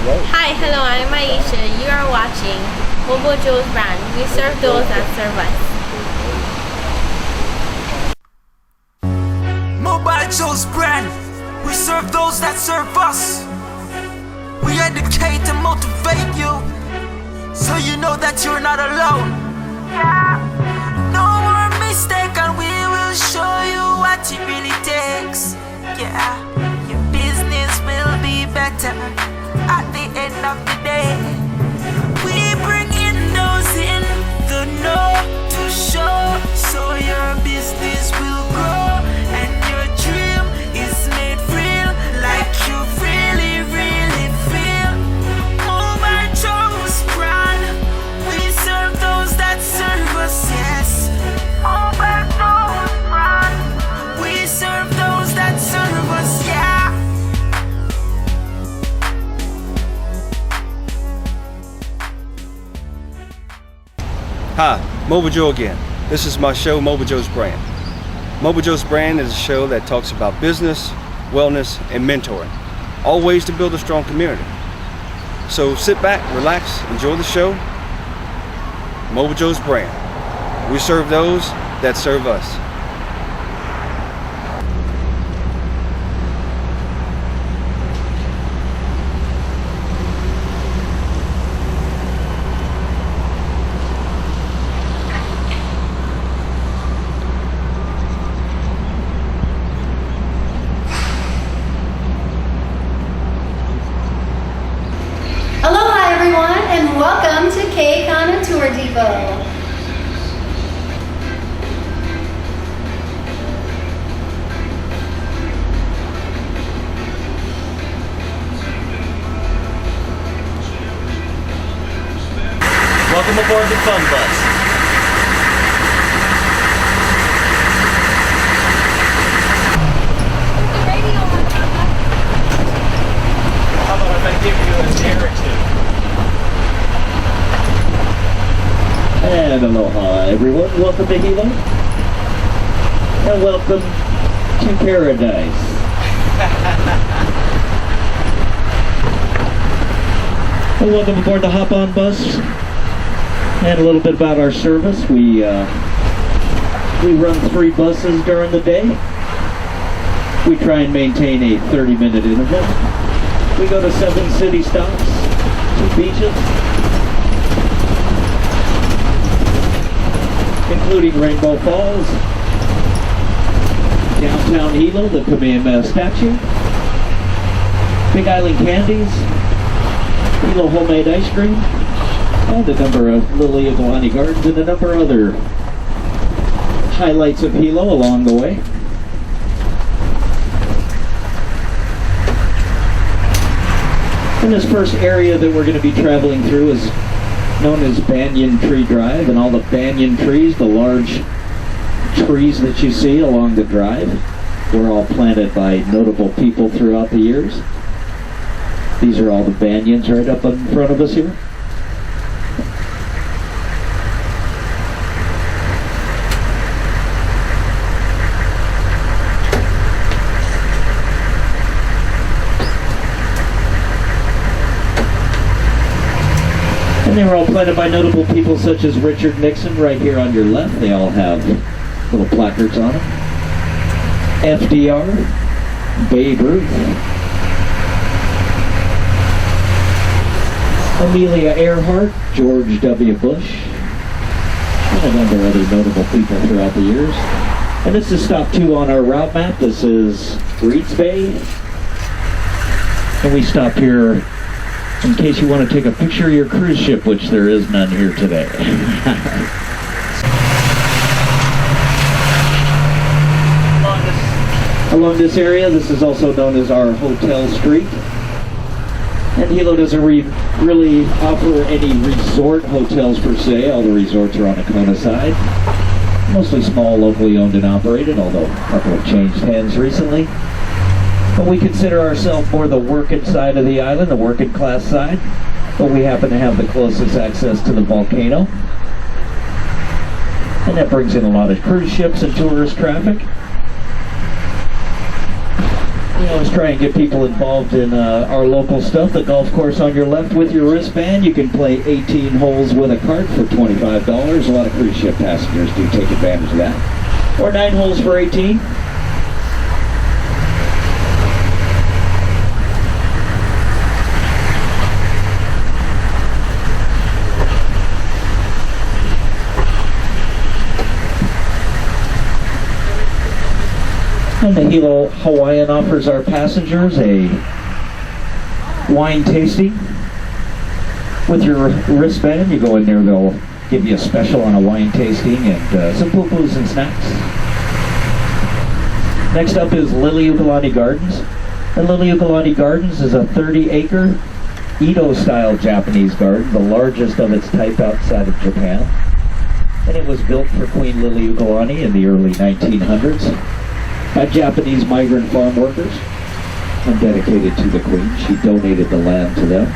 Hi, hello, I'm Aisha. You are watching Mobile Joe's brand. We serve those that serve us. Mobile Joe's brand. We serve those that serve us. We educate and motivate you, so you know that you're not alone. No more mistake, and we will show you what it really takes. Yeah, your business will be better at the end of the day. We bring in those in the know to show, so your business will grow and your dream is made real, like you really, really feel. Mobile Joe's brand, we serve those that serve us, yes. Mobile Joe's brand, we serve those that serve us, yeah. Hi, Mobile Joe again. This is my show, Mobile Joe's Brand. Mobile Joe's Brand is a show that talks about business, wellness, and mentoring, all ways to build a strong community. So sit back, relax, enjoy the show. Mobile Joe's Brand. We serve those that serve us. Aloha everyone, and welcome to Keikana Tour Depot. Welcome aboard the Fun Bus. How about if I give you a narrative? And aloha everyone, welcome to Hilo, and welcome to paradise. And welcome aboard the Hop-On Bus, and a little bit about our service. We run 3 buses during the day. We try and maintain a 30-minute interval. We go to 7 city stops, 2 beaches, including Rainbow Falls, downtown Hilo, the Kamehameha statue, Big Island Candies, Hilo homemade ice cream, and a number of Lily of Kalani Gardens, and a number of other highlights of Hilo along the way. And this first area that we're going to be traveling through is known as Banyan Tree Drive, and all the banyan trees, the large trees that you see along the drive, were all planted by notable people throughout the years. These are all the banyans right up in front of us here. And they were all planted by notable people such as Richard Nixon right here on your left. They all have little placards on them. FDR, Babe Ruth, Amelia Earhart, George W. Bush, and a number of other notable people throughout the years. And this is stop 2 on our route map. This is Reeds Bay. And we stop here in case you want to take a picture of your cruise ship, which there is none here today. Along this area, this is also known as our Hotel Street. And Hilo doesn't really offer any resort hotels per se. All the resorts are on the Kona side. Mostly small, locally owned and operated, although a couple have changed hands recently. But we consider ourselves more the working side of the island, the working class side. But we happen to have the closest access to the volcano. And that brings in a lot of cruise ships and tourist traffic. We always try and get people involved in our local stuff. The golf course on your left with your wristband. You can play 18 holes with a cart for $25. A lot of cruise ship passengers do take advantage of that. Or 9 holes for 18. And the Hilo Hawaiian offers our passengers a wine tasting. With your wristband, you go in there, they'll give you a special on a wine tasting and some poo-poos and snacks. Next up is Liliuokalani Gardens. And Liliuokalani Gardens is a 30-acre Edo-style Japanese garden, the largest of its type outside of Japan. And it was built for Queen Liliuokalani in the early 1900s. By Japanese migrant farm workers and dedicated to the Queen. She donated the land to them.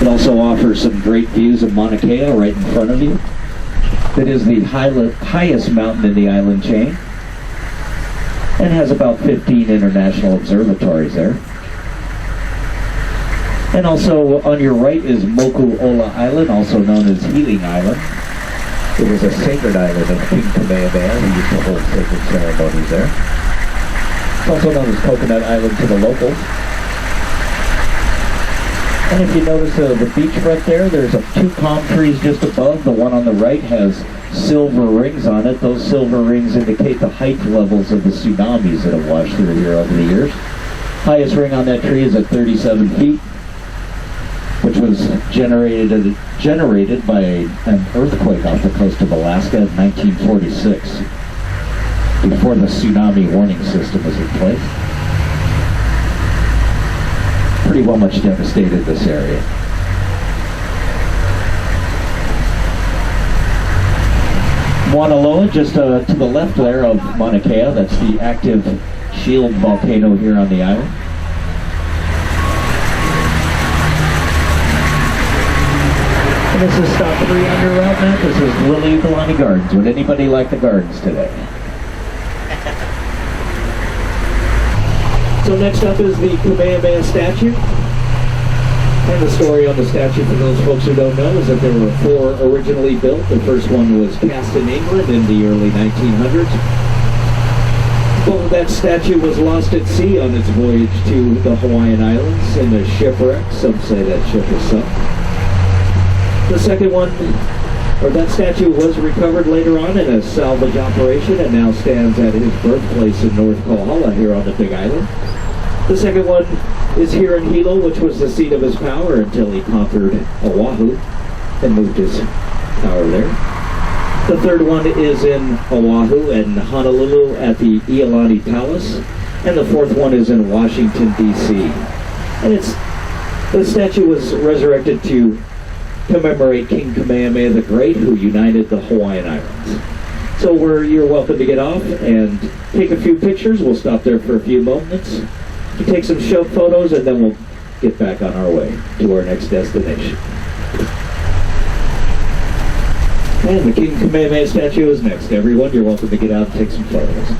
It also offers some great views of Mauna Kea right in front of you. It is the highest mountain in the island chain and has about 15 international observatories there. And also on your right is Moku'ola Island, also known as Healing Island. It was a sacred island of King Kamehameha who used to hold sacred ceremonies there. It's also known as Coconut Island to the locals. And if you notice the beachfront there, there's 2 palm trees just above. The one on the right has silver rings on it. Those silver rings indicate the height levels of the tsunamis that have washed through here over the years. Highest ring on that tree is at 37 feet. Which was generated by an earthquake off the coast of Alaska in 1946, before the tsunami warning system was in place. Pretty well much devastated this area. Mauna Loa, just to the left there of Mauna Kea, that's the active shield volcano here on the island. And this is stop 3 on your route map. This is Liliuokalani Gardens. Would anybody like the gardens today? So next up is the Kamehameha statue. And the story on the statue, for those folks who don't know, is that there were 4 originally built. The first one was cast in England in the early 1900s. Well, that statue was lost at sea on its voyage to the Hawaiian Islands in a shipwreck. Some say that ship was sunk. The second one, or that statue, was recovered later on in a salvage operation and now stands at his birthplace in North Kohala here on the Big Island. The second one is here in Hilo, which was the seat of his power until he conquered Oahu and moved his power there. The third one is in Oahu and Honolulu at the Iolani Palace. And the fourth one is in Washington, D.C. And the statue was resurrected to commemorate King Kamehameha the Great, who united the Hawaiian Islands. So you're welcome to get off and take a few pictures. We'll stop there for a few moments, take some show photos, and then we'll get back on our way to our next destination. And the King Kamehameha statue is next. Everyone, you're welcome to get out and take some photos.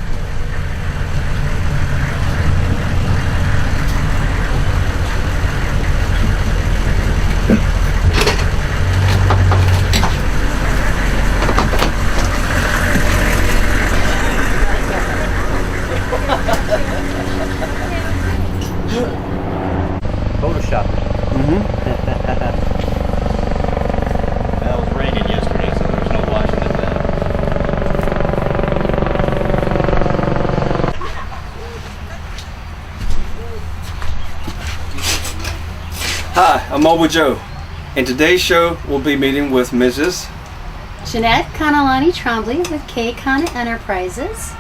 Photoshop. It was raining yesterday, so there's no washing it now. Hi, I'm Mobile Joe. In today's show, we'll be meeting with Mrs. Jeanette Kanalani Trombley with Keikana Enterprises.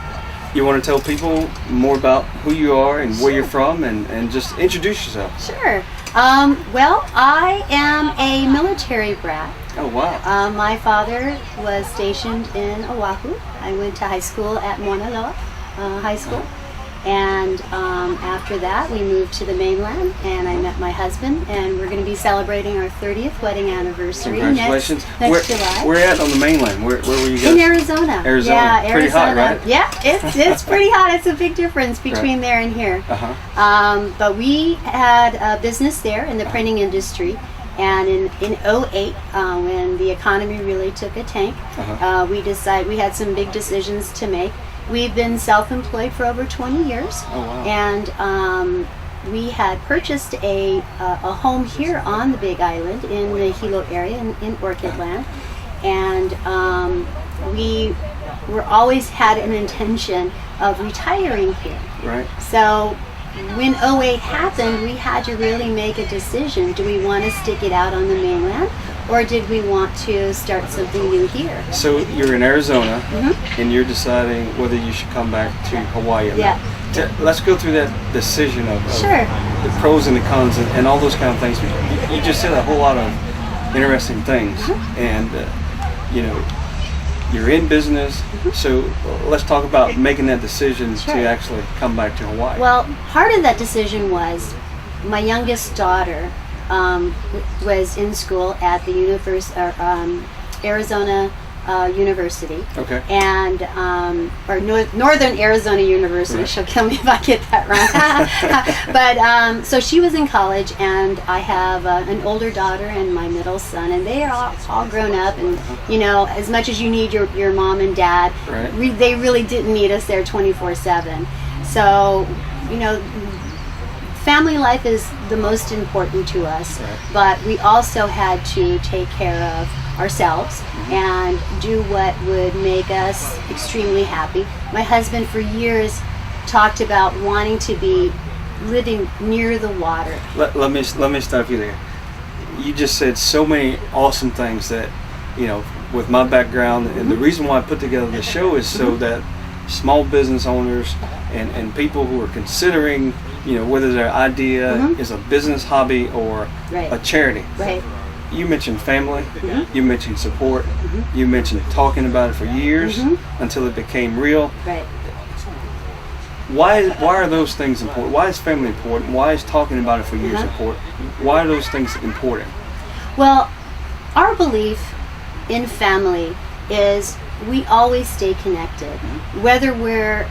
You want to tell people more about who you are and where you're from and just introduce yourself? Sure. Well, I am a military brat. Oh, wow. My father was stationed in Oahu. I went to high school at Mauna Loa High School. And after that, we moved to the mainland, and I met my husband, and we're going to be celebrating our 30th wedding anniversary Congratulations. next July. Where at on the mainland? Where were you guys? In Arizona. Arizona. Yeah, Pretty Arizona. hot, right? Yeah, it's pretty hot. It's a big difference between there and here. But we had a business there in the printing industry. And in 2008, when the economy really took a tank, we had some big decisions to make. We've been self-employed for over 20 years. Oh, wow. And we had purchased a home here on the Big Island in the Hilo area in Orchid Land. And we always had an intention of retiring here. Right. So when 2008 happened, we had to really make a decision. Do we want to stick it out on the mainland, or did we want to start something new here? So you're in Arizona, and you're deciding whether you should come back to Hawaii or not. Let's go through that decision of the pros and the cons and all those kind of things. You just said a whole lot of interesting things, and you know, you're in business, so let's talk about making that decision to actually come back to Hawaii. Well, part of that decision was my youngest daughter was in school at the Arizona University. Okay. And or Northern Arizona University. Right. She'll kill me if I get that wrong. But so she was in college, and I have an older daughter and my middle son, and they are all grown up. And you know, as much as you need your mom and dad, they really didn't need us there 24/7. So you know, family life is the most important to us, but we also had to take care of ourselves and do what would make us extremely happy. My husband for years talked about wanting to be living near the water. Let me stop you there. You just said so many awesome things that, you know, with my background, and the reason why I put together this show is so that small business owners and people who are considering, you know, whether their idea is a business hobby or a charity. Right. You mentioned family, you mentioned support, you mentioned talking about it for years until it became real. Right. Why are those things important? Why is family important? Why is talking about it for years important? Why are those things important? Well, our belief in family is we always stay connected, whether we're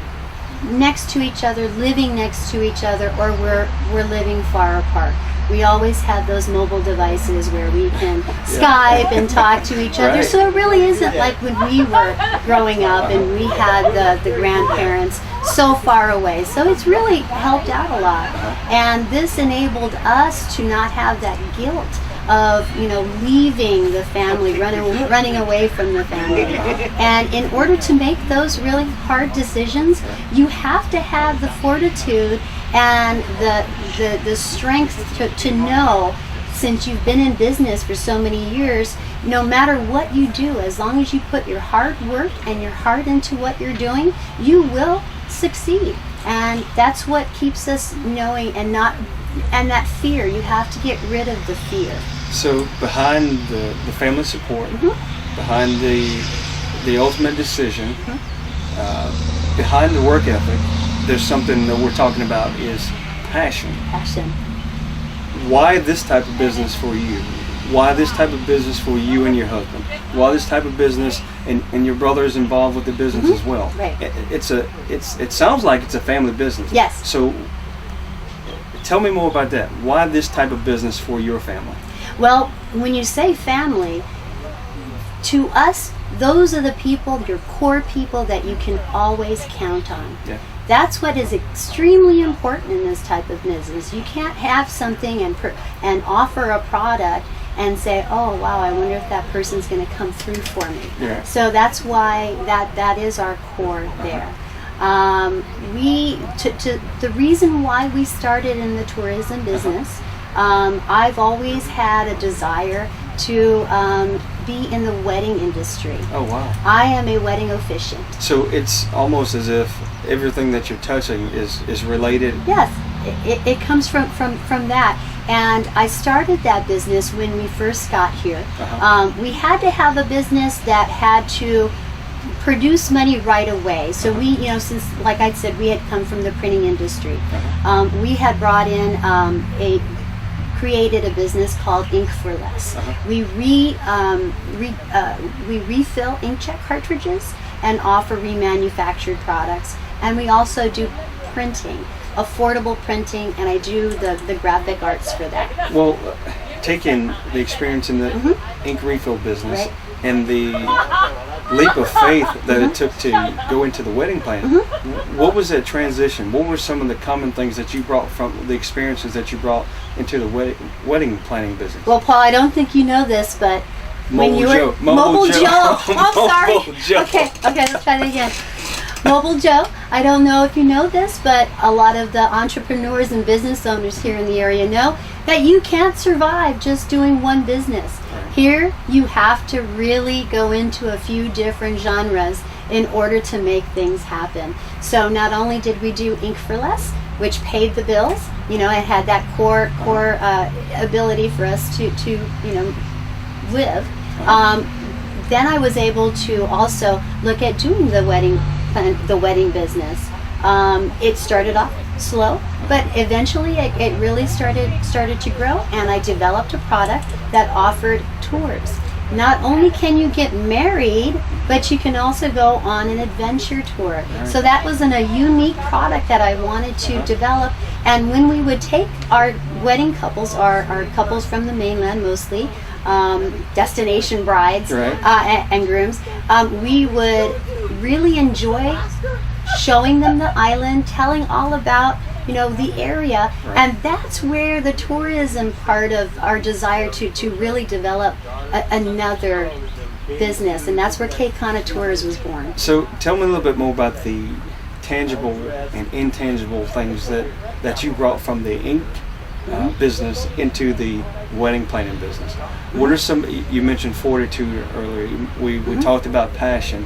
next to each other, living next to each other, or we're living far apart. We always have those mobile devices where we can Skype and talk to each other. So it really isn't like when we were growing up and we had the grandparents so far away. So it's really helped out a lot. And this enabled us to not have that guilt of, you know, leaving the family, running away from the family. And in order to make those really hard decisions, you have to have the fortitude and the strength to know, since you've been in business for so many years, no matter what you do, as long as you put your hard work and your heart into what you're doing, you will succeed. And that's what keeps us knowing, and that fear. You have to get rid of the fear. So behind the family support, behind the ultimate decision, behind the work ethic, there's something that we're talking about is passion. Passion. Why this type of business for you? Why this type of business for you and your husband? Why this type of business, and your brother is involved with the business as well? Right. It sounds like it's a family business. Yes. So tell me more about that. Why this type of business for your family? Well, when you say family, to us, those are the people, your core people that you can always count on. Yeah. That's what is extremely important in this type of business. You can't have something and offer a product and say, oh wow, I wonder if that person's going to come through for me. Yeah. So that's why that is our core there. The reason why we started in the tourism business, I've always had a desire to be in the wedding industry. Oh wow. I am a wedding officiant. So it's almost as if everything that you're touching is related. Yes, it comes from that. And I started that business when we first got here. We had to have a business that had to produce money right away. So we, you know, since, like I said, we had come from the printing industry, we had brought in created a business called Ink for Less. We refill inkjet cartridges and offer remanufactured products, and we also do printing, affordable printing, and I do the graphic arts for that. Well, taking the experience in the ink refill business and the leap of faith that it took to go into the wedding planning, what was that transition? What were some of the common things that you brought from the experiences that you brought into the wedding planning business? Well, Paul, I don't think you know this, but when you were Mobile Joe. Oh, sorry. Mobile Joe. Okay, let's try that again. Mobile Joe, I don't know if you know this, but a lot of the entrepreneurs and business owners here in the area know that you can't survive just doing one business. Here, you have to really go into a few different genres in order to make things happen. So not only did we do Ink for Less, which paid the bills, you know, it had that core ability for us to you know, live. Then I was able to also look at doing the wedding business. It started off slow, but eventually it really started to grow, and I developed a product that offered tours. Not only can you get married, but you can also go on an adventure tour. So that was a unique product that I wanted to develop. And when we would take our wedding couples, our couples from the mainland mostly, destination brides and grooms, we would really enjoy showing them the island, telling all about, you know, the area, and that's where the tourism part of our desire to really develop another business, and that's where Keikana Tours was born. So tell me a little bit more about the tangible and intangible things that you brought from the ink business into the wedding planning business. What are some, you mentioned fortitude earlier, we talked about passion.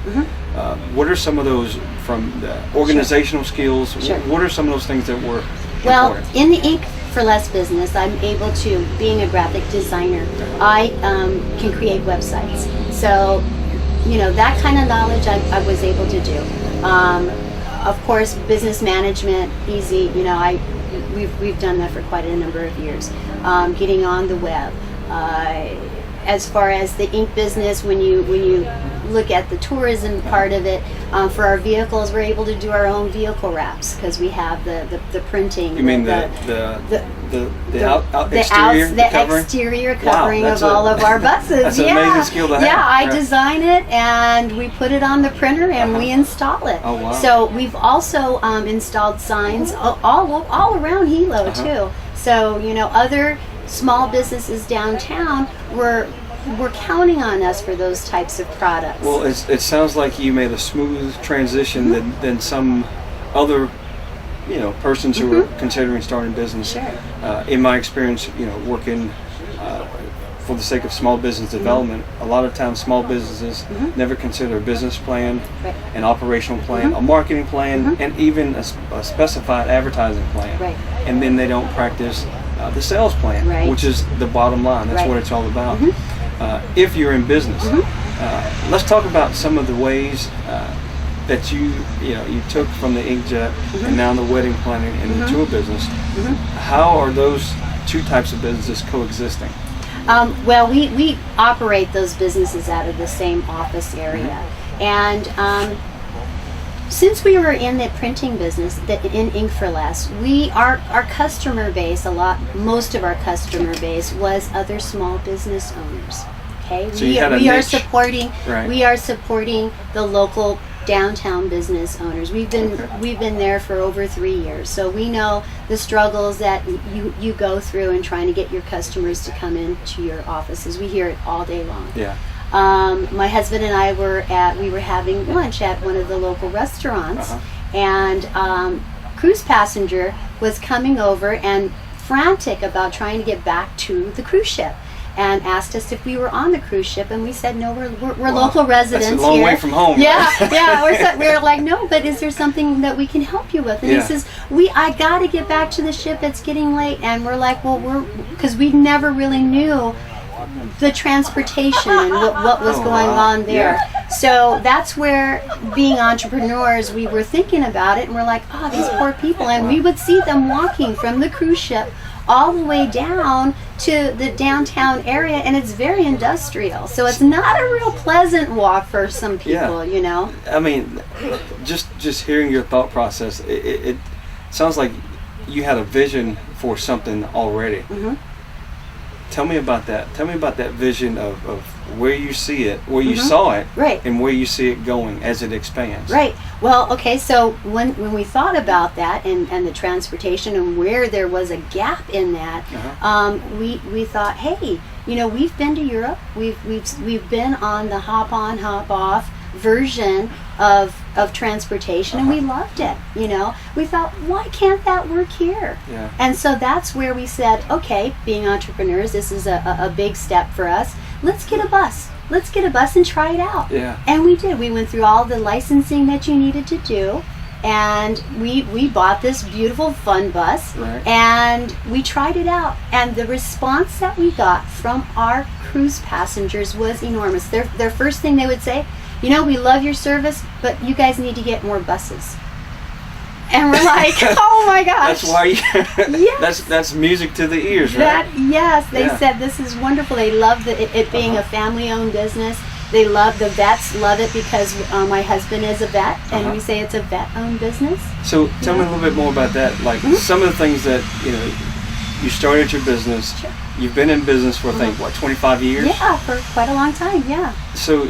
What are some of those from the organizational skills? What are some of those things that were important? In the Ink for Less business, I'm able to, being a graphic designer, I can create websites. So, you know, that kind of knowledge I was able to do. Of course, business management, easy, you know, we've done that for quite a number of years. Getting on the web. As far as the ink business, when you look at the tourism part of it, for our vehicles, we're able to do our own vehicle wraps because we have the printing. You mean the exterior covering of all of our buses. That's an amazing skill to have. Yeah, I design it and we put it on the printer and we install it. Oh, wow. So we've also installed signs all around Hilo too. So, you know, other small businesses downtown were counting on us for those types of products. Well, it sounds like you made a smooth transition than some other, you know, persons who are considering starting business. In my experience, you know, working for the sake of small business development, a lot of times small businesses never consider a business plan, an operational plan, a marketing plan, and even a specified advertising plan. And then they don't practice the sales plan, which is the bottom line. That's what it's all about. If you're in business, let's talk about some of the ways that you took from the inkjet and now the wedding planning and the tour business. How are those two types of businesses coexisting? Well, we operate those businesses out of the same office area, and since we were in the printing business, in Ink for Less, our customer base, most of our customer base was other small business owners. Okay, so we are supporting the local downtown business owners. We've been there for over 3 years, so we know the struggles that you go through in trying to get your customers to come into your offices. We hear it all day long. My husband and I were having lunch at one of the local restaurants, and cruise passenger was coming over and frantic about trying to get back to the cruise ship, and asked us if we were on the cruise ship, and we said no, we're local residents. That's a long here. way from home. We're like, no, but is there something that we can help you with? And he says, I got to get back to the ship, it's getting late. And we're like, well, because we never really knew the transportation and what was going on there. So that's where, being entrepreneurs, we were thinking about it, and we're like, oh, these poor people. And we would see them walking from the cruise ship all the way down to the downtown area, and it's very industrial. So it's not a real pleasant walk for some people, you know. I mean, just hearing your thought process, it sounds like you had a vision for something already. Tell me about that. Tell me about that vision of where you see it, where you saw it, right, and where you see it going as it expands. Right. Well, okay, so when we thought about that and the transportation and where there was a gap in that, we thought, hey, you know, we've been to Europe. We've been on the hop on, hop off version of transportation, and we loved it. You know, we thought, why can't that work here? Yeah. And so that's where we said, okay, being entrepreneurs, this is a big step for us. Let's get a bus. Let's get a bus and try it out. Yeah. And we did. We went through all the licensing that you needed to do, and we bought this beautiful fun bus, right, and we tried it out. And the response that we got from our cruise passengers was enormous. Their first thing they would say, you know, we love your service, but you guys need to get more buses. And we're like, oh my gosh. That's why yes. that's music to the ears, right? Yes, they said this is wonderful. They love it being a family-owned business. They love, the vets love it because my husband is a vet, and we say it's a vet-owned business. So tell me a little bit more about that. Like some of the things that, you know, you started your business. Sure. You've been in business for, I think, what, 25 years? Yeah, for quite a long time, yeah. So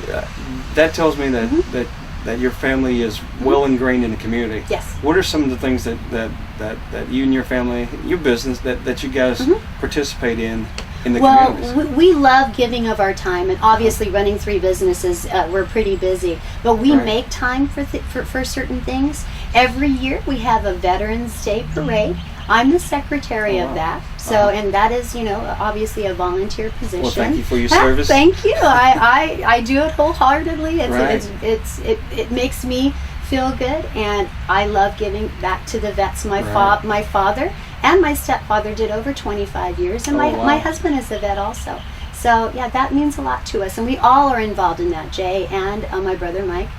that tells me that that your family is well ingrained in the community. Yes. What are some of the things that you and your family, your business, that you guys participate in the communities? Well, we love giving of our time, and obviously running 3 businesses, we're pretty busy. But we make time for certain things. Every year we have a Veterans Day Parade. I'm the secretary of that. So, and that is, you know, obviously a volunteer position. Well, thank you for your service. Thank you. I do it wholeheartedly. Right. It makes me feel good, and I love giving back to the vets. My father and my stepfather did over 25 years, and my husband is a vet also. So yeah, that means a lot to us, and we all are involved in that. Jay and my brother Mike.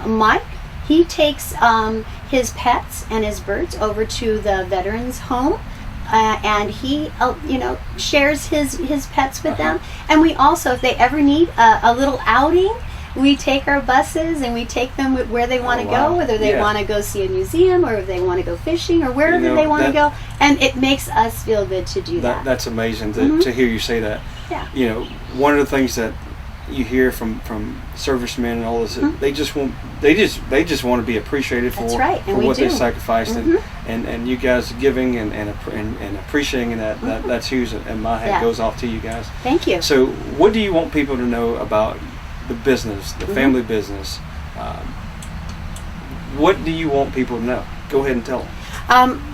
Mike, he takes his pets and his birds over to the veterans home, and he shares his pets with them. And we also, if they ever need a little outing, we take our buses and we take them where they want to go, whether they want to go see a museum or if they want to go fishing or wherever they want to go. And it makes us feel good to do that. That's amazing to hear you say that. Yeah. You know, one of the things that you hear from servicemen and all this, they just want to be appreciated for, for what they sacrificed, and you guys giving and appreciating that's huge, and my hat goes off to you guys. Thank you. So what do you want people to know about the business, the family business? What do you want people to know? Go ahead and tell them.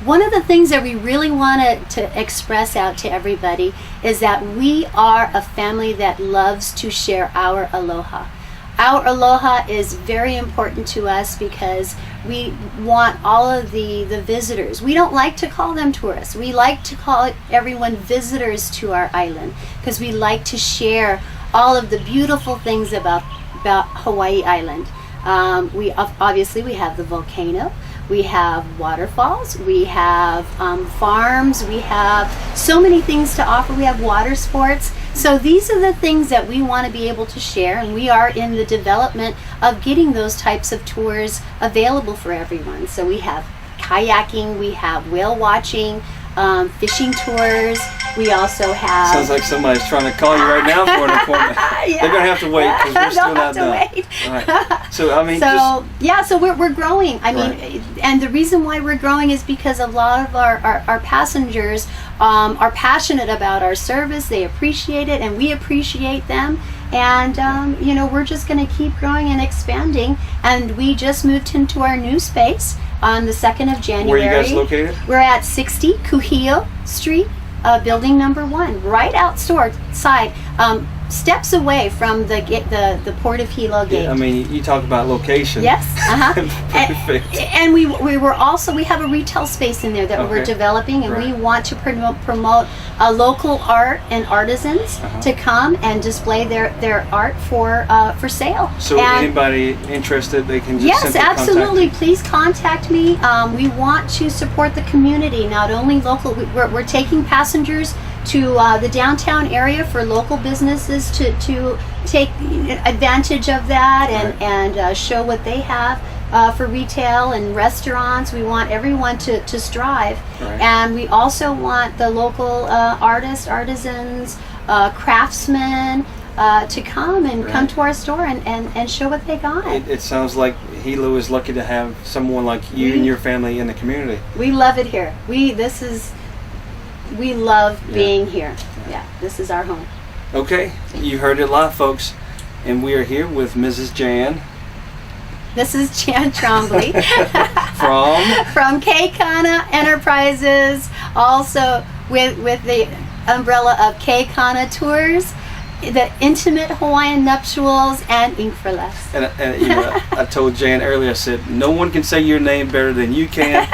One of the things that we really want to express out to everybody is that we are a family that loves to share our aloha. Our aloha is very important to us because we want all of the visitors. We don't like to call them tourists. We like to call everyone visitors to our island because we like to share all of the beautiful things about Hawaii Island. We have the volcano. We have waterfalls, we have farms, we have so many things to offer. We have water sports. So these are the things that we want to be able to share, and we are in the development of getting those types of tours available for everyone. So we have kayaking, we have whale watching, fishing tours. We also have... Sounds like somebody's trying to call you right now for an appointment. They're going to have to wait because we're still not done. Wait. Right. So, I mean, so we're growing. I mean, and the reason why we're growing is because a lot of our passengers are passionate about our service. They appreciate it, and we appreciate them. And, we're just going to keep growing and expanding. And we just moved into our new space on the 2nd of January. Where are you guys located? We're at 60 Kuhio Street, building number 1, right outside. steps away from the Port of Hilo gate. Yeah, I mean, you talk about location. Yes. Perfect. And we have a retail space in there that we're developing, and we want to promote local art and artisans to come and display their art for sale. So and anybody interested, they can just yes, simply absolutely. Please contact me. We want to support the community, not only local. We're taking passengers to the downtown area for local businesses to take advantage of that and show what they have for retail and restaurants. We want everyone to strive, and we also want the local artists, artisans, craftsmen to come to our store and show what they got. It sounds like Hilo is lucky to have someone like you and your family in the community. We love it here. We love being here. Yeah, this is our home. Okay, you heard it live, folks, and we are here with Mrs. Jan. This is Jan Trombley from Keikana Enterprises, also with the umbrella of Keikana Tours, the intimate Hawaiian nuptials, and Ink for Less. And you know, I told Jan earlier, I said, no one can say your name better than you can,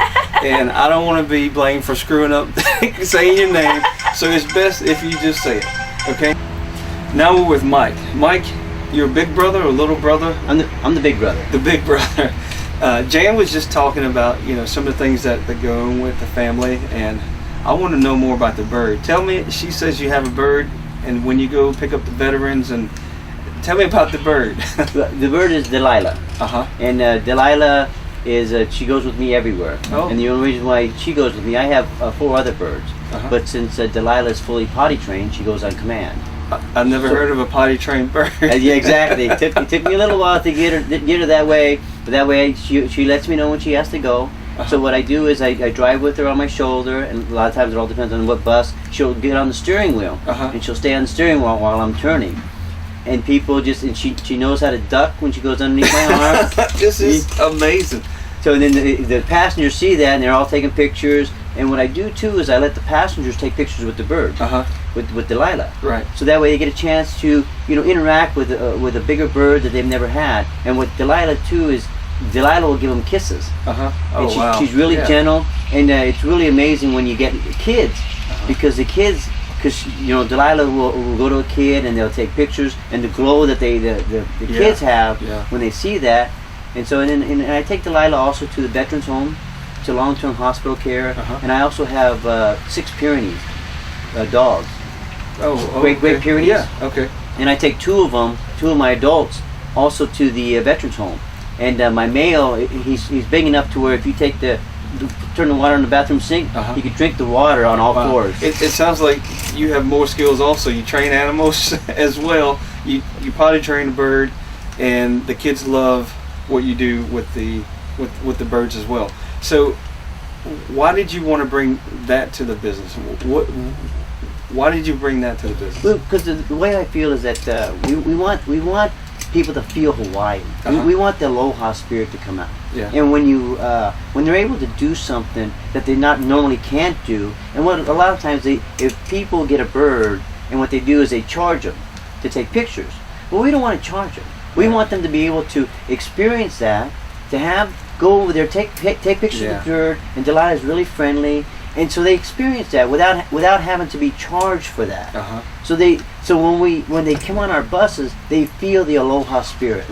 and I don't want to be blamed for screwing up saying your name, so it's best if you just say it, okay? Now we're with Mike. Mike, you're a big brother or little brother? I'm the big brother. The big brother. Jan was just talking about, some of the things that go on with the family, and I want to know more about the bird. Tell me, she says you have a bird, and when you go pick up the veterans, and tell me about the bird. The bird is Delilah. And Delilah is she goes with me everywhere. And the only reason why she goes with me, I have 4 other birds, but since Delilah is fully potty trained, she goes on command. I've never heard of a potty trained bird. Yeah, exactly. It took me a little while to get her that way, but that way she lets me know when she has to go. So what I do is I drive with her on my shoulder, and a lot of times it all depends on what bus. She'll get on the steering wheel, and she'll stay on the steering wheel while I'm turning. And people and she knows how to duck when she goes underneath my arm. This is amazing. So then the passengers see that, and they're all taking pictures. And what I do too is I let the passengers take pictures with the bird, with Delilah. Right. So that way they get a chance to interact with a bigger bird that they've never had. And with Delilah too is Delilah will give them kisses. And wow. She's really gentle, and it's really amazing when you get kids, because the kids, Delilah will go to a kid and they'll take pictures, and the glow that the kids have when they see that. And so and I take Delilah also to the Veterans Home, to long-term hospital care, and I also have 6 Pyrenees dogs. Great Pyrenees. Yeah. Okay. And I take 2 of my adults, also to the Veterans Home. And my male, he's big enough to where if you turn the water on the bathroom sink, you can drink the water on all 4s. It sounds like you have more skills also. You train animals as well. You potty train a bird, and the kids love what you do with the birds as well. So why did you want to bring that to the business? Why did you bring that to the business? Well, because the way I feel is that we want people to feel Hawaii. We want the aloha spirit to come out. Yeah. And when they're able to do something that they not normally can't do, and what a lot of times if people get a bird, and what they do is they charge them to take pictures. Well, we don't want to charge them. We want them to be able to experience that, to go over there, take pictures of the bird, and Delilah is really friendly. And so they experience that without having to be charged for that. So when they come on our buses, they feel the aloha spirit,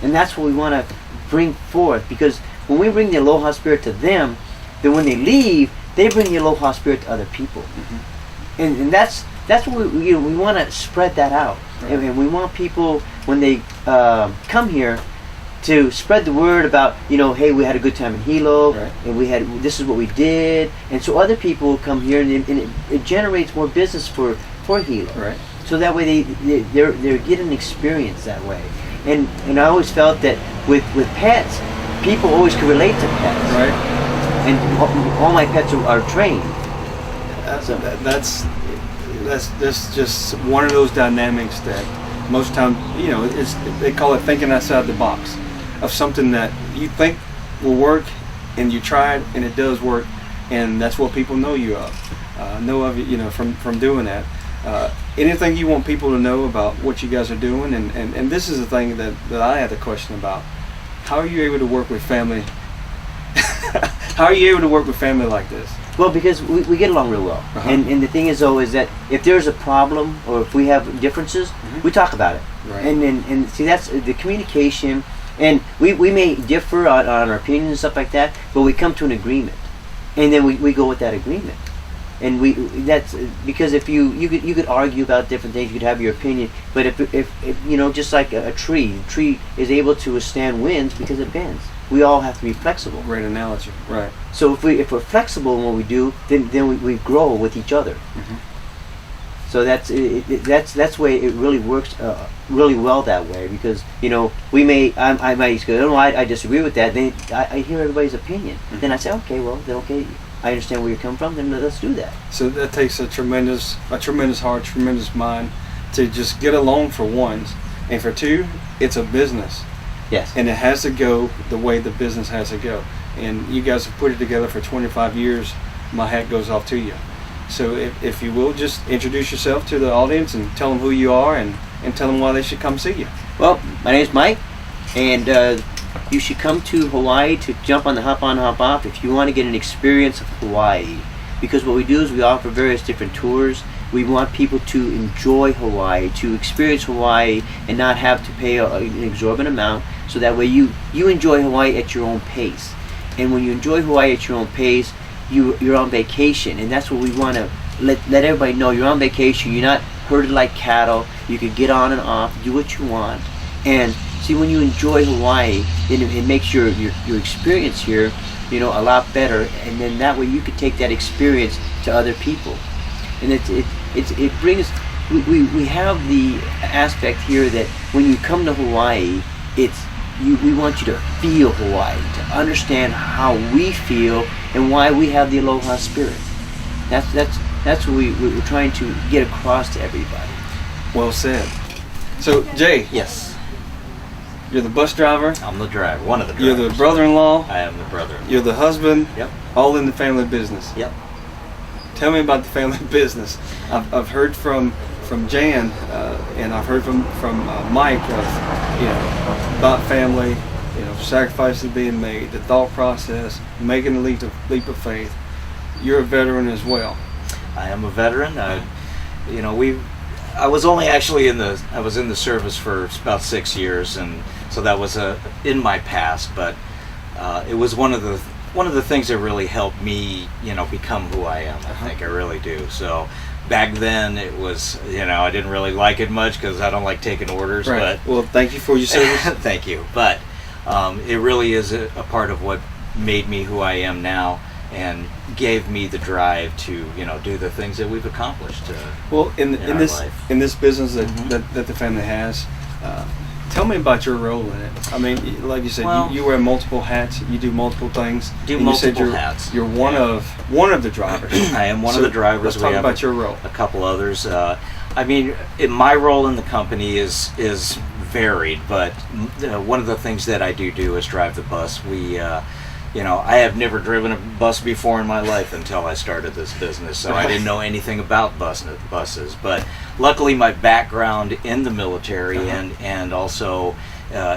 and that's what we want to bring forth. Because when we bring the aloha spirit to them, then when they leave, they bring the aloha spirit to other people, and that's what we want to spread that out, and we want people when they come here to spread the word about, hey, we had a good time in Hilo, and this is what we did, and so other people will come here, and it generates more business for Hilo. So that way they're getting an experience that way, and I always felt that with pets, people always can relate to pets, and all my pets are trained. That's just one of those dynamics that most times, they call it thinking outside the box, of something that you think will work, and you try it and it does work, and that's what people know you of, from doing that. Anything you want people to know about what you guys are doing, and this is the thing that I had a question about. How are you able to work with family? How are you able to work with family like this? Well, because we get along real well. And the thing is, though, is that if there's a problem or if we have differences, we talk about it. Right. And see, that's the communication. And we may differ on our opinions and stuff like that, but we come to an agreement, and then we go with that agreement. And that's because if you could argue about different things, you could have your opinion, but if you know, just like a tree is able to withstand winds because it bends. We all have to be flexible. Great analogy. Right. So if we're flexible in what we do, then we grow with each other. So that's the way it really works really well that way, because you know I might go, no, I disagree with that. Then I hear everybody's opinion. Then I say, okay, well then okay, I understand where you're coming from. Then let's do that. So that takes a tremendous heart, tremendous mind to just get along for one, and for two, it's a business. Yes. And it has to go the way the business has to go. And you guys have put it together for 25 years. My hat goes off to you. So if you will, just introduce yourself to the audience and tell them who you are and tell them why they should come see you. Well, my name's Mike, and you should come to Hawaii to jump on the hop on, hop off if you want to get an experience of Hawaii. Because what we do is we offer various different tours. We want people to enjoy Hawaii, to experience Hawaii and not have to pay an exorbitant amount, so that way you enjoy Hawaii at your own pace. And when you enjoy Hawaii at your own pace, you're on vacation, and that's what we want to let everybody know. You're on vacation, you're not herded like cattle. You can get on and off, do what you want. And see, when you enjoy Hawaii, then it makes your experience here, you know, a lot better, and then that way you could take that experience to other people. And it brings, we have the aspect here that when you come to Hawaii, we want you to feel Hawaii, to understand how we feel and why we have the aloha spirit. That's what we're trying to get across to everybody. Well said. So Jay, Yes, you're the bus driver. I'm the driver, one of the drivers. You're the brother-in-law. I am the brother. You're the husband. Yep. All in the family business. Yep. Tell me about the family business. I've heard from Jan, and I've heard from Mike of, about family, sacrifices being made, the thought process, making the leap of faith. You're a veteran as well. I am a veteran. I was only actually in the service for about 6 years, and so that was in my past. But it was one of the things that really helped me, become who I am. I think I really do. So back then it was, I didn't really like it much because I don't like taking orders. Right. But well, thank you for your service. Thank you. But it really is a part of what made me who I am now, and gave me the drive to do the things that we've accomplished. Well, in this life. in this business that the family has, tell me about your role in it. I mean, like you said, Well, you wear multiple hats. You do multiple things. Do and you said multiple hats. You're one of the drivers. I am one of the drivers. Let's talk about your role. A couple others. My role in the company is varied, but one of the things that I do is drive the bus. I have never driven a bus before in my life until I started this business, so I didn't know anything about buses. But luckily, my background in the military and also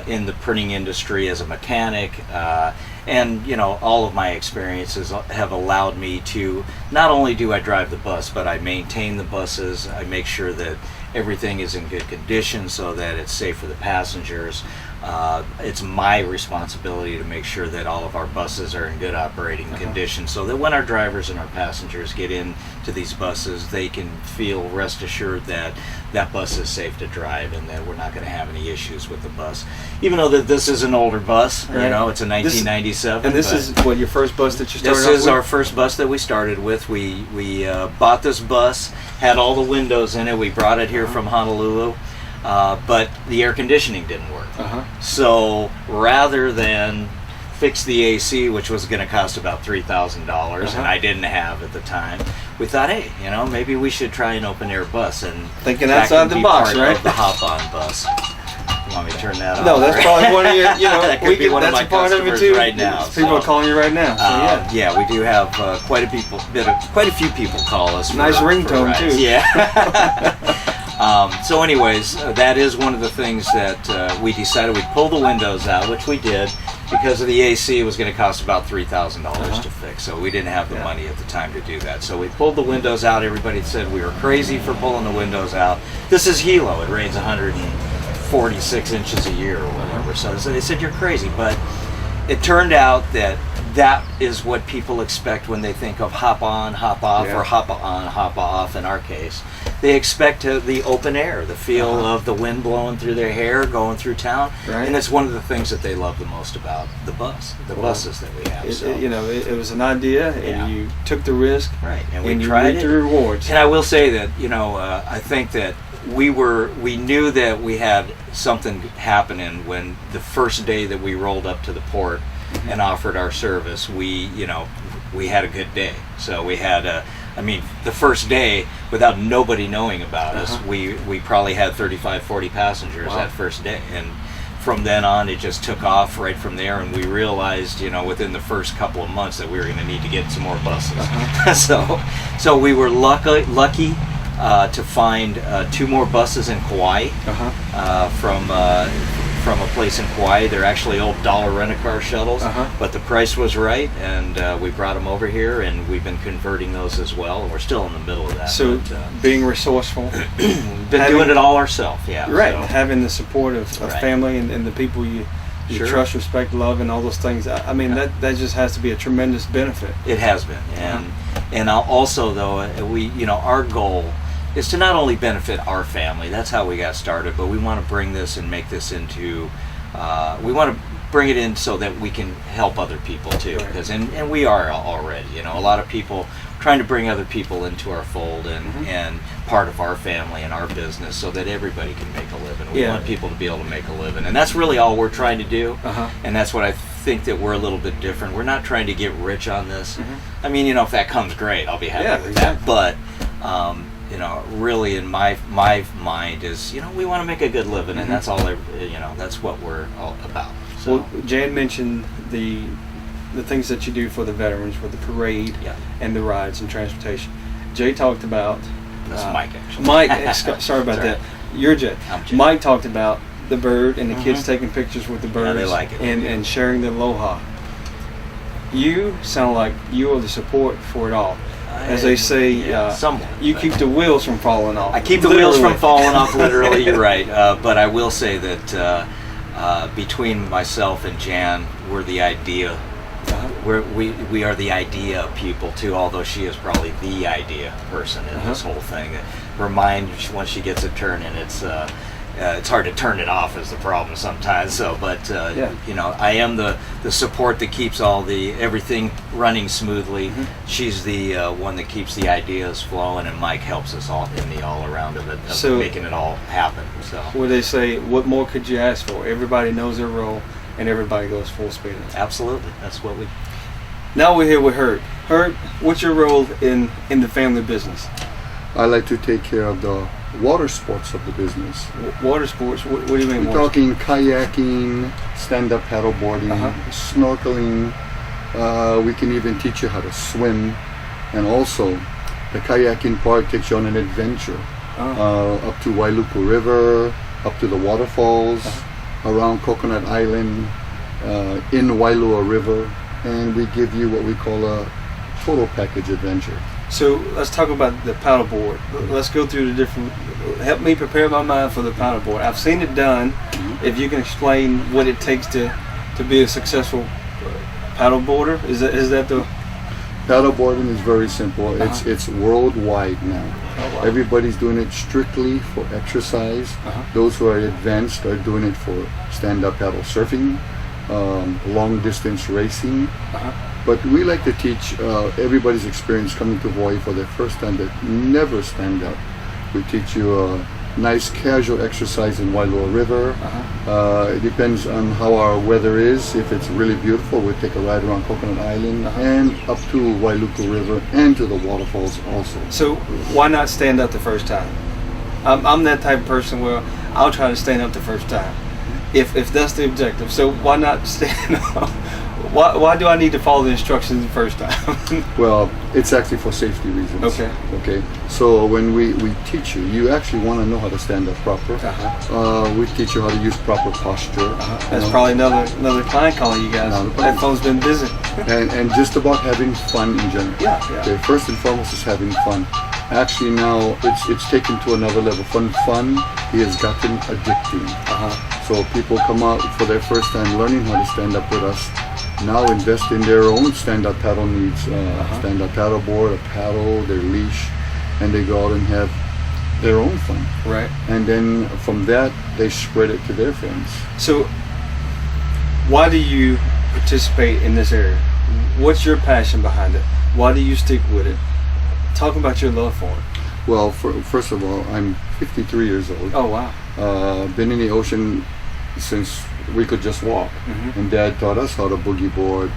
in the printing industry as a mechanic, and all of my experiences have allowed me to not only do I drive the bus, but I maintain the buses. I make sure that everything is in good condition so that it's safe for the passengers. It's my responsibility to make sure that all of our buses are in good operating condition, so that when our drivers and our passengers get into these buses, they can feel rest assured that that bus is safe to drive and that we're not going to have any issues with the bus. Even though that this is an older bus, Right. It's a 1997. And this is what, your first bus that you started This off is with? our first bus that we started with. We bought this bus, had all the windows in it. We brought it here from Honolulu, but the air conditioning didn't work. So rather than fix the AC, which was going to cost about $3,000, and I didn't have at the time, we thought, hey, maybe we should try an open air bus, and Thinking that outside can the be box, part right? of the hop-on bus. Want me to turn that off? No, that's probably one of your, you know, that could be one of that's my a part of it customers too. right now. People are calling you right now. So yeah. Yeah, we do have quite a few people call us. For, Nice ringtone rides. too. Yeah. So anyways, that is one of the things that we decided we'd pull the windows out, which we did. Because of the AC, it was going to cost about $3,000 to fix, so we didn't have the money at the time to do that. So we pulled the windows out. Everybody said we were crazy for pulling the windows out. This is Hilo. It rains 146 inches a year or whatever. So they said, you're crazy. But it turned out that that is what people expect when they think of hop on, hop off, or hop on, hop off in our case. They expect the open air, the feel of the wind blowing through their hair, going through town. Right. And that's one of the things that they love the most about the buses that we have. It was an idea, and you took the risk, right? And you tried reaped the rewards. And I will say that, I think that we knew that we had something happening when the first day that we rolled up to the port and offered our service. We had a good day. So we had the first day, without nobody knowing about us, we probably had 35, 40 passengers that first day. And from then on, it just took off right from there. And we realized, within the first couple of months that we were going to need to get some more buses. So we were lucky to find 2 more buses in Kauai from a place in Kauai. They're actually old dollar rent-a-car shuttles, but the price was right, and we brought them over here, and we've been converting those as well, and we're still in the middle of that. So being resourceful, we've been doing it all ourselves, right? So. Having the support of family and the people you trust, respect, love, and all those things. I mean, that just has to be a tremendous benefit. It has been, and also though our goal is to not only benefit our family, that's how we got started, but we want to bring this and make this into, we want to bring it in so that we can help other people too, because and we are already, a lot of people trying to bring other people into our fold and part of our family and our business so that everybody can make a living. We want people to be able to make a living, and that's really all we're trying to do, and that's what I think that we're a little bit different. We're not trying to get rich on this. I mean, if that comes, great, I'll be happy with that, but really in my mind is, we want to make a good living, and that's all, that's what we're all about. So. Well, Jan mentioned the things that you do for the veterans with the parade and the rides and transportation. Jay talked about... That's Mike, actually. Mike, sorry about that. You're Jay. I'm Jay. Mike talked about the bird and the kids taking pictures with the birds, they like it. and sharing the aloha. You sound like you are the support for it all. As they say, somewhat, you keep the wheels from falling off. I keep the wheels from falling off, literally, you're right. But I will say that between myself and Jan, we're the idea. We are the idea people too, although she is probably the idea person in this whole thing. Her mind, once she gets it turning, it's hard to turn it off is the problem sometimes. So, but I am the support that keeps everything running smoothly. She's the one that keeps the ideas flowing, and Mike helps us all in the all around of it, making it all happen. So, where they say, what more could you ask for? Everybody knows their role, and everybody goes full speed. Absolutely, that's what we. Now we're here with Herb. Herb, what's your role in the family business? I like to take care of the water sports of the business. Water sports? What do you mean? We're talking kayaking, stand-up paddleboarding, snorkeling. We can even teach you how to swim, and also the kayaking part takes you on an adventure up to Wailuku River, up to the waterfalls, around Coconut Island, in Wailua River, and we give you what we call a total package adventure. So let's talk about the paddleboard. Let's go through the different. Help me prepare my mind for the paddleboard. I've seen it done. If you can explain what it takes to be a successful paddleboarder, is that the? Paddleboarding is very simple. It's worldwide now. Oh, wow. Everybody's doing it strictly for exercise. Those who are advanced are doing it for stand-up paddle surfing, long distance racing. But we like to teach everybody's experience coming to Hawaii for the first time that never stand up. We teach you a nice casual exercise in Wailua River. It depends on how our weather is. If it's really beautiful, we'll take a ride around Coconut Island and up to Wailuku River and to the waterfalls also. So why not stand up the first time? I'm that type of person where I'll try to stand up the first time. if that's the objective. So why not stand up? Why do I need to follow the instructions the first time? Well, it's actually for safety reasons. Okay. Okay. So when we teach you, you actually want to know how to stand up proper. We teach you how to use proper posture. That's probably another client calling you guys. That phone's been busy. and just about having fun in general. Yeah. Okay. First and foremost is having fun. Actually, now it's taken to another level. Fun has gotten addicting. So people come out for their first time learning how to stand up with us. Now invest in their own stand-up paddle needs, stand-up paddle board, a paddle, their leash, and they go out and have their own fun. Right. And then from that, they spread it to their friends. So why do you participate in this area? What's your passion behind it? Why do you stick with it? Talk about your love for it. Well, first of all, I'm 53 years old. Oh, wow. Been in the ocean since we could just walk. And Dad taught us how to boogie board,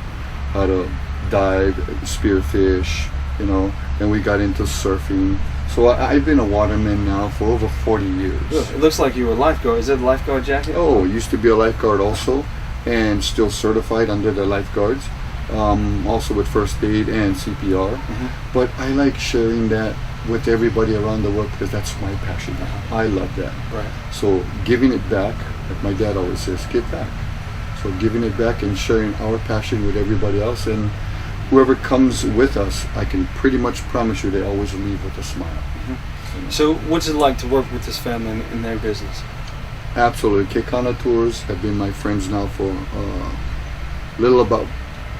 how to dive, spearfish, you know, and we got into surfing. So I've been a waterman now for over 40 years. It looks like you were a lifeguard. Is that a lifeguard jacket? Oh, used to be a lifeguard also, and still certified under the lifeguards, also with first aid and CPR. But I like sharing that with everybody around the world because that's my passion. I love that. Right. So giving it back, like my dad always says, give back. So giving it back and sharing our passion with everybody else, and whoever comes with us, I can pretty much promise you they always leave with a smile. So what's it like to work with this family in their business? Absolutely. Keikana Tours have been my friends now for little about,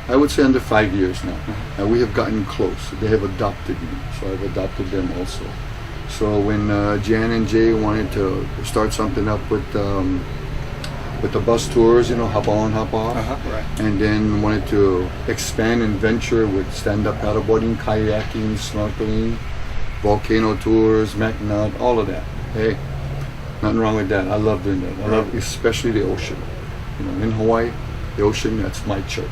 I would say, under 5 years now. And we have gotten close. They have adopted me, so I've adopted them also. So when Jan and Jay wanted to start something up with the bus tours, you know, hop on, hop off, Right. and then wanted to expand and venture with stand-up paddleboarding, kayaking, snorkeling, volcano tours, MacNut, all of that. Hey, nothing wrong with that. I love doing that. I love especially the ocean. You know, in Hawaii, the ocean, that's my church.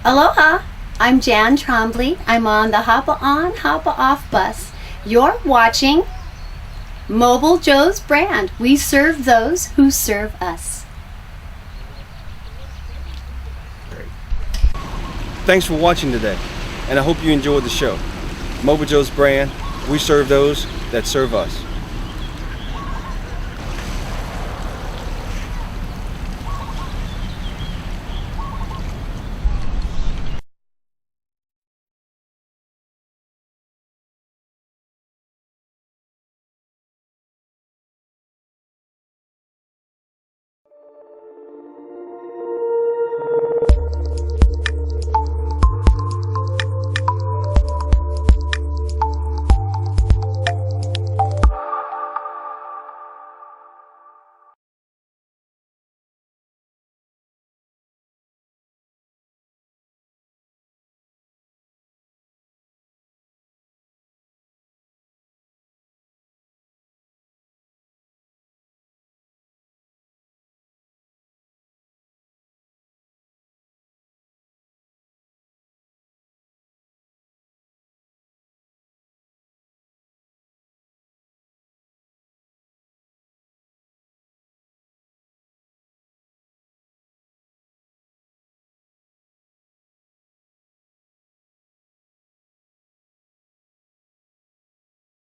Aloha! I'm Jan Trombley. I'm on the Hoppa On, Hoppa Off bus. You're watching Mobile Joe's brand. We serve those who serve us. Thanks for watching today, and I hope you enjoyed the show. Mobile Joe's brand, we serve those that serve us.